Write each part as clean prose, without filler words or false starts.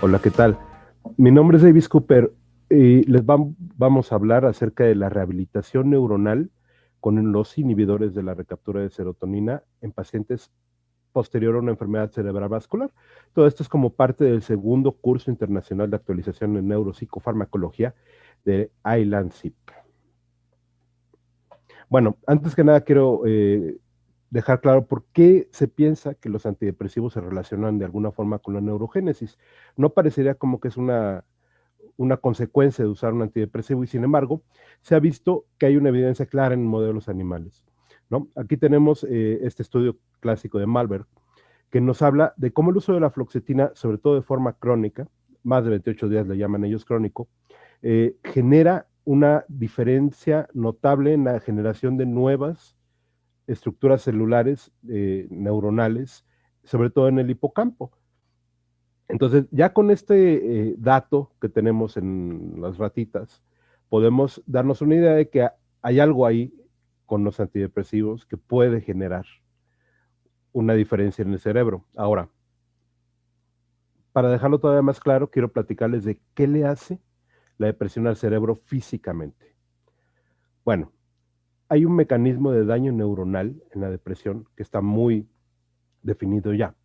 Hola, ¿qué tal? Mi nombre es Davis Cooper y vamos a hablar acerca de la rehabilitación neuronal con los inhibidores de la recaptura de serotonina en pacientes posterior a una enfermedad cerebral vascular. Todo esto es como parte del segundo curso internacional de actualización en neuropsicofarmacología de ILANCIP. Bueno, antes que nada quiero dejar claro por qué se piensa que los antidepresivos se relacionan de alguna forma con la neurogénesis. No parecería como que es una consecuencia de usar un antidepresivo y sin embargo se ha visto que hay una evidencia clara en modelos animales, ¿no? Aquí tenemos este estudio clásico de Malberg que nos habla de cómo el uso de la fluoxetina, sobre todo de forma crónica, más de 28 días le llaman ellos crónico, genera una diferencia notable en la generación de nuevas estructuras celulares neuronales, sobre todo en el hipocampo. Entonces, ya con este dato que tenemos en las ratitas, podemos darnos una idea de que hay algo ahí con los antidepresivos que puede generar una diferencia en el cerebro. Ahora, para dejarlo todavía más claro, quiero platicarles de qué le hace la depresión al cerebro físicamente. Bueno, hay un mecanismo de daño neuronal en la depresión que está muy definido ya.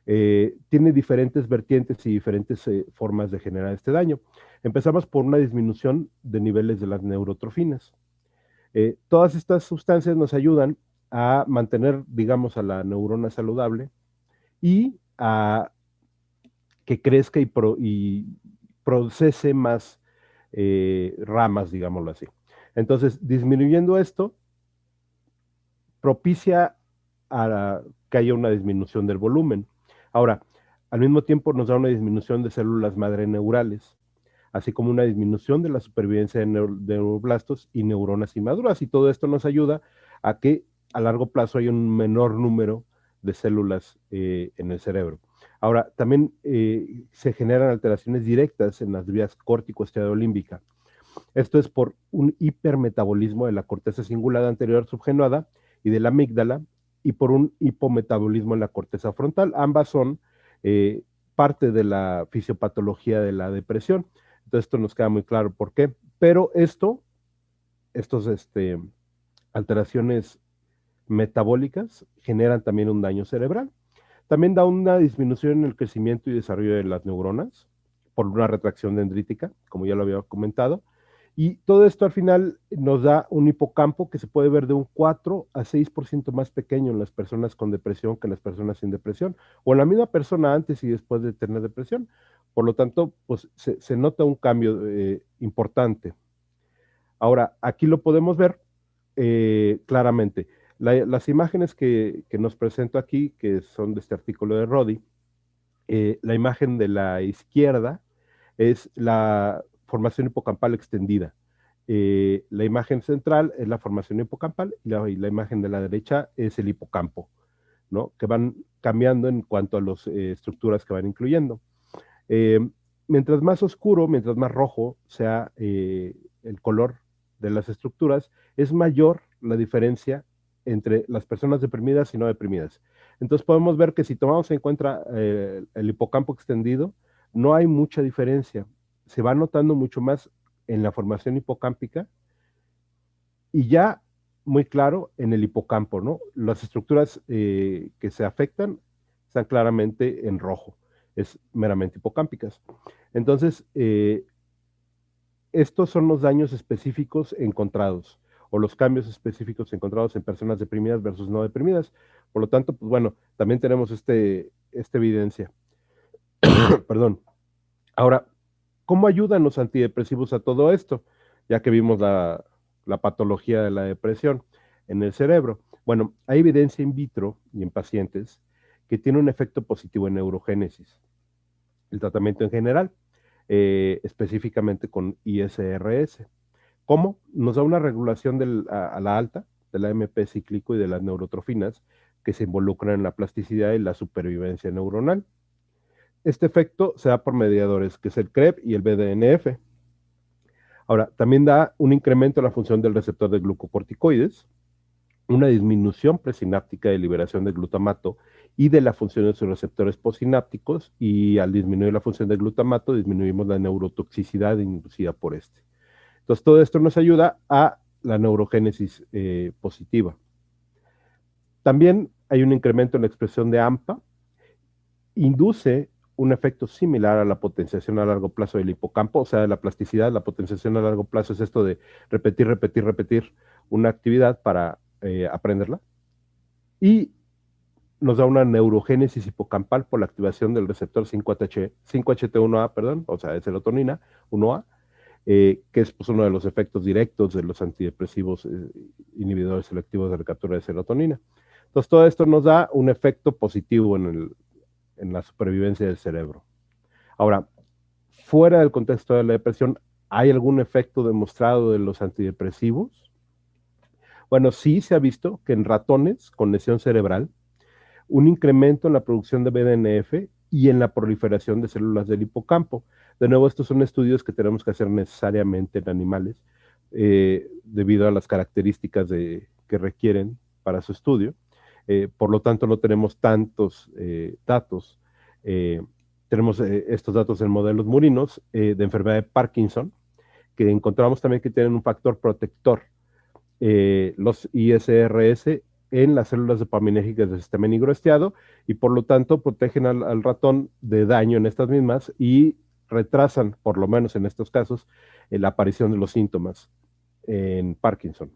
Tiene diferentes vertientes y diferentes formas de generar este daño. Empezamos por una disminución de niveles de las neurotrofinas. Todas estas sustancias nos ayudan a mantener, digamos, a la neurona saludable y a que crezca y procese más ramas, digámoslo así. Entonces, disminuyendo esto, propicia a que haya una disminución del volumen. Ahora, al mismo tiempo nos da una disminución de células madre neurales, así como una disminución de la supervivencia de neuroblastos y neuronas inmaduras. Y todo esto nos ayuda a que a largo plazo haya un menor número de células en el cerebro. Ahora, también se generan alteraciones directas en las vías córtico-esteroidolímbica. Esto es por un hipermetabolismo de la corteza cingulada anterior subgenuada y de la amígdala y por un hipometabolismo en la corteza frontal. Ambas son parte de la fisiopatología de la depresión. Entonces esto nos queda muy claro por qué. Pero estos alteraciones metabólicas generan también un daño cerebral. También da una disminución en el crecimiento y desarrollo de las neuronas por una retracción dendrítica, como ya lo había comentado. Y todo esto al final nos da un hipocampo que se puede ver de un 4 a 6% más pequeño en las personas con depresión que en las personas sin depresión, o en la misma persona antes y después de tener depresión. Por lo tanto, pues se nota un cambio importante. Ahora, aquí lo podemos ver claramente. Las imágenes que nos presento aquí, que son de este artículo de Rodi, la imagen de la izquierda es la formación hipocampal extendida. La imagen central es la formación hipocampal y la imagen de la derecha es el hipocampo, ¿no? Que van cambiando en cuanto a las estructuras que van incluyendo. Eh, Mientras más oscuro, mientras más rojo sea el color de las estructuras, es mayor la diferencia entre las personas deprimidas y no deprimidas. Entonces podemos ver que si tomamos en cuenta el hipocampo extendido, no hay mucha diferencia. Se va notando mucho más en la formación hipocámpica y ya muy claro en el hipocampo, ¿no? Las estructuras que se afectan están claramente en rojo, es meramente hipocámpicas. Entonces, estos son los daños específicos encontrados o los cambios específicos encontrados en personas deprimidas versus no deprimidas. Por lo tanto, pues bueno, también tenemos esta evidencia. Perdón. Ahora, ¿cómo ayudan los antidepresivos a todo esto? Ya que vimos la patología de la depresión en el cerebro. Bueno, hay evidencia in vitro y en pacientes que tiene un efecto positivo en neurogénesis. El tratamiento en general, específicamente con ISRS. ¿Cómo? Nos da una regulación a la alta de la AMP cíclico y de las neurotrofinas que se involucran en la plasticidad y la supervivencia neuronal. Este efecto se da por mediadores, que es el CREB y el BDNF. Ahora, también da un incremento en la función del receptor de glucocorticoides, una disminución presináptica de liberación de glutamato y de la función de sus receptores postsinápticos, y al disminuir la función del glutamato, disminuimos la neurotoxicidad inducida por este. Entonces, todo esto nos ayuda a la neurogénesis positiva. También hay un incremento en la expresión de AMPA, induce un efecto similar a la potenciación a largo plazo del hipocampo, o sea, la plasticidad. La potenciación a largo plazo es esto de repetir una actividad para aprenderla, y nos da una neurogénesis hipocampal por la activación del receptor 5HT1A, perdón, o sea, de serotonina 1A, que es pues, uno de los efectos directos de los antidepresivos inhibidores selectivos de recaptura de serotonina. Entonces, todo esto nos da un efecto positivo en la supervivencia del cerebro. Ahora, fuera del contexto de la depresión, ¿hay algún efecto demostrado de los antidepresivos? Bueno, sí se ha visto que en ratones con lesión cerebral, un incremento en la producción de BDNF y en la proliferación de células del hipocampo. De nuevo, estos son estudios que tenemos que hacer necesariamente en animales, debido a las características que requieren para su estudio. Por lo tanto, no tenemos tantos datos. Tenemos estos datos en modelos murinos de enfermedad de Parkinson, que encontramos también que tienen un factor protector, los ISRS, en las células dopaminérgicas del sistema nigrostriado, y por lo tanto protegen al ratón de daño en estas mismas y retrasan, por lo menos en estos casos, la aparición de los síntomas en Parkinson,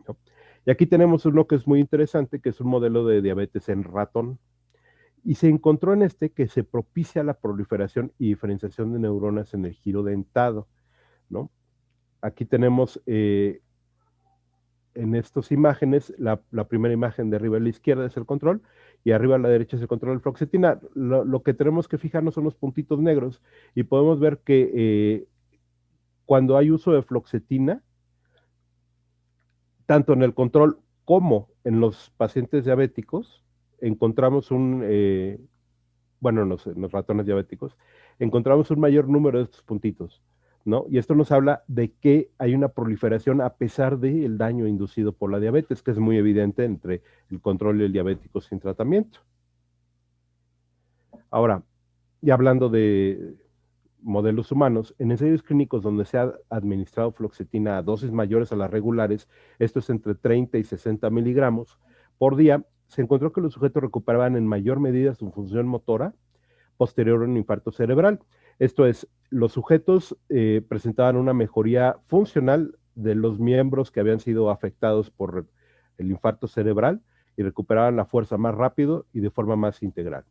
¿no? Y aquí tenemos uno que es muy interesante, que es un modelo de diabetes en ratón, y se encontró en este que se propicia la proliferación y diferenciación de neuronas en el giro dentado, ¿no? Aquí tenemos en estas imágenes, la primera imagen de arriba a la izquierda es el control, y arriba a la derecha es el control de fluoxetina. Lo que tenemos que fijarnos son los puntitos negros, y podemos ver que cuando hay uso de fluoxetina, tanto en el control como en los pacientes diabéticos, encontramos bueno, en los ratones diabéticos, encontramos un mayor número de estos puntitos, ¿no? Y esto nos habla de que hay una proliferación a pesar del daño inducido por la diabetes, que es muy evidente entre el control y el diabético sin tratamiento. Ahora, y hablando de modelos humanos, en ensayos clínicos donde se ha administrado fluoxetina a dosis mayores a las regulares, esto es entre 30 y 60 miligramos por día, se encontró que los sujetos recuperaban en mayor medida su función motora posterior a un infarto cerebral. Esto es, los sujetos presentaban una mejoría funcional de los miembros que habían sido afectados por el infarto cerebral, y recuperaban la fuerza más rápido y de forma más integral.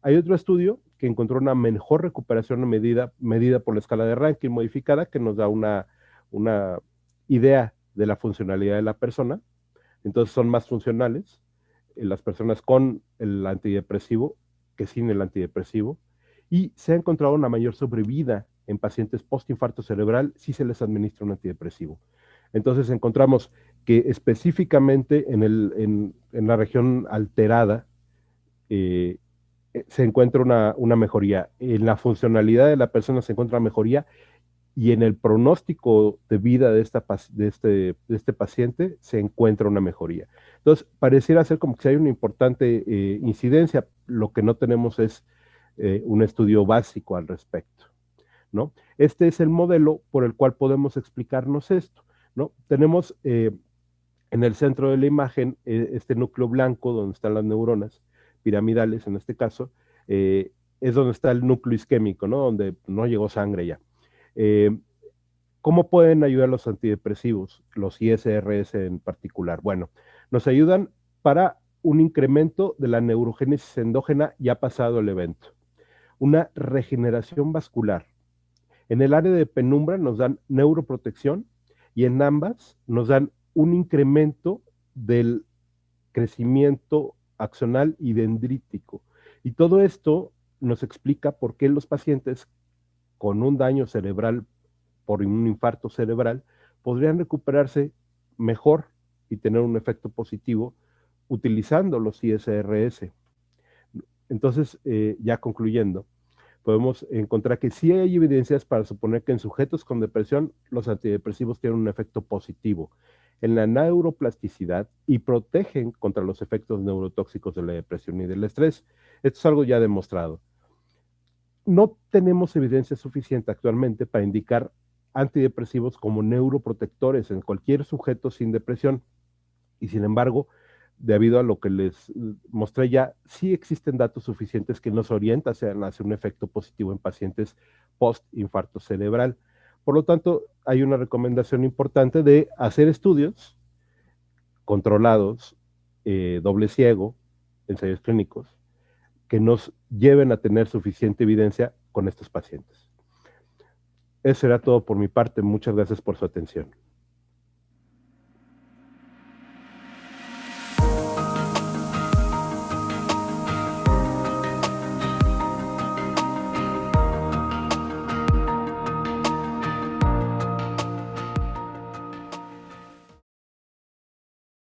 Hay otro estudio que encontró una mejor recuperación medida por la escala de Rankin modificada, que nos da una idea de la funcionalidad de la persona. Entonces son más funcionales las personas con el antidepresivo que sin el antidepresivo, y se ha encontrado una mayor sobrevida en pacientes postinfarto cerebral si se les administra un antidepresivo. Entonces encontramos que específicamente en la región alterada se encuentra una mejoría. En la funcionalidad de la persona se encuentra mejoría, y en el pronóstico de vida de este paciente se encuentra una mejoría. Entonces, pareciera ser como que hay una importante incidencia. Lo que no tenemos es un estudio básico al respecto, ¿no? Este es el modelo por el cual podemos explicarnos esto, ¿no? Tenemos en el centro de la imagen este núcleo blanco donde están las neuronas piramidales, en este caso, es donde está el núcleo isquémico, ¿no? Donde no llegó sangre ya. ¿Cómo pueden ayudar los antidepresivos, los ISRS en particular? Bueno, nos ayudan para un incremento de la neurogénesis endógena ya pasado el evento, una regeneración vascular. En el área de penumbra nos dan neuroprotección, y en ambas nos dan un incremento del crecimiento axonal y dendrítico. Y todo esto nos explica por qué los pacientes con un daño cerebral por un infarto cerebral podrían recuperarse mejor y tener un efecto positivo utilizando los ISRS. Entonces, ya concluyendo, podemos encontrar que sí hay evidencias para suponer que en sujetos con depresión los antidepresivos tienen un efecto positivo en la neuroplasticidad y protegen contra los efectos neurotóxicos de la depresión y del estrés. Esto es algo ya demostrado. No tenemos evidencia suficiente actualmente para indicar antidepresivos como neuroprotectores en cualquier sujeto sin depresión. Y sin embargo, debido a lo que les mostré ya, sí existen datos suficientes que nos orientan hacia un efecto positivo en pacientes post-infarto cerebral. Por lo tanto, hay una recomendación importante de hacer estudios controlados, doble ciego, ensayos clínicos, que nos lleven a tener suficiente evidencia con estos pacientes. Eso era todo por mi parte. Muchas gracias por su atención.